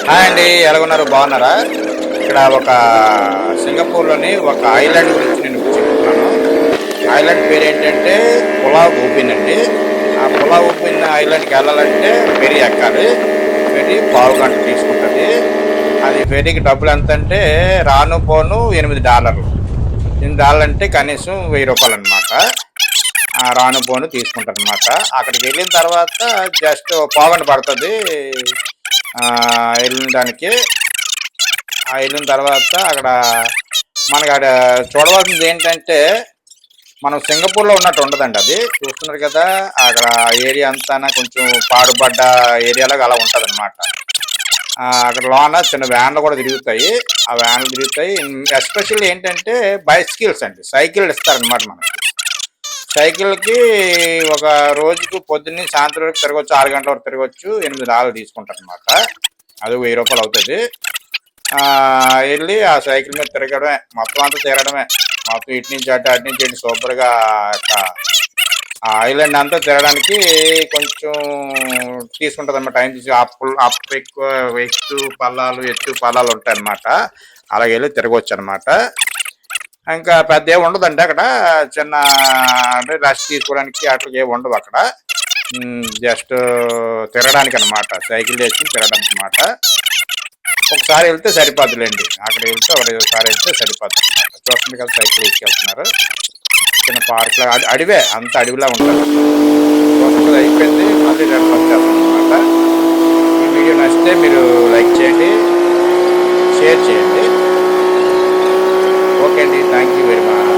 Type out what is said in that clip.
Hi అండి, ఎలాగున్నారు? బాగున్నారా? ఇక్కడ ఒక సింగపూర్లోని ఒక ఐలాండ్ గురించి నేను చెప్తున్నాను. ఐలాండ్ పేరు ఏంటంటే పులావ్ ఊపిన్ అండి. ఆ పులావ్ ఊపిన్ ఐలాండ్కి వెళ్ళాలంటే ఫెరీ ఎక్కాలి. ఫెరీ పావు గంట తీసుకుంటుంది. అది ఫెరీకి డబ్బులు ఎంత అంటే రాను పోను $8. $8 అంటే కనీసం ₹1000 అనమాట. రాను పోను తీసుకుంటారు అనమాట. అక్కడికి వెళ్ళిన తర్వాత జస్ట్ పావుగంట పడుతుంది వెళ్ళిన దానికి. వెళ్ళిన తర్వాత అక్కడ మనకి అక్కడ చూడవలసింది ఏంటంటే మనం సింగపూర్లో ఉన్నట్టు ఉండదండి. అది చూస్తున్నారు కదా, అక్కడ ఏరియా అంతా కొంచెం పాడుపడ్డ ఏరియాలాగా అలా ఉంటుంది అనమాట. అక్కడ లోన చిన్న వ్యాన్లు కూడా తిరుగుతాయి. ఆ వ్యాన్లు తిరుగుతాయి. ఎస్పెషల్లీ ఏంటంటే బైసికల్స్ అండి, సైకిల్ ఇస్తారనమాట మనకి. సైకిల్కి ఒక రోజుకు పొద్దున్నే సాయంత్రం వరకు తిరగచ్చు, 6 గంటల వరకు తిరగచ్చు. $8 తీసుకుంటారు అనమాట. అది ₹1000 అవుతుంది. వెళ్ళి ఆ సైకిల్ మీద తిరగడమే, మొత్తం అంతా తిరగడమే. మొత్తం ఇటు నుంచి అటు నుంచి ఇటు సూపర్గా ఆ ఐలాండ్ అంతా తిరగడానికి కొంచెం తీసుకుంటుంది అన్నమాట. టైం తీసి అప్పు ఎక్కువ ఎత్తు పల్లాలు ఉంటాయి అన్నమాట. అలాగే వెళ్ళి తిరగవచ్చు అనమాట. ఇంకా పెద్ద ఏమి ఉండదండి అక్కడ. చిన్న అంటే రెస్ట్ తీసుకోవడానికి అట్లా ఏమి ఉండవు అక్కడ. జస్ట్ తిరగడానికి అనమాట, సైకిల్ వేసుకుని తిరగడానికి అనమాట. ఒకసారి వెళ్తే సరిపోద్దులేండి, అక్కడ వెళ్తే ఒకసారి వెళ్తే సరిపోద్ది అనమాట. చూస్తుంది కదా, సైకిల్ వేసుకెళ్తున్నారు. చిన్న పార్క్ లా అడివే, అంత అడవిలా ఉంటుంది. చూస్తుంది అయిపోయింది, మళ్ళీ రిటర్న్ వచ్చేస్తాం అనమాట. ఈ వీడియో నచ్చితే మీరు లైక్ చేయండి, షేర్ చేయండి. ఓకే అండి, థ్యాంక్ యూ వెరీ మచ్.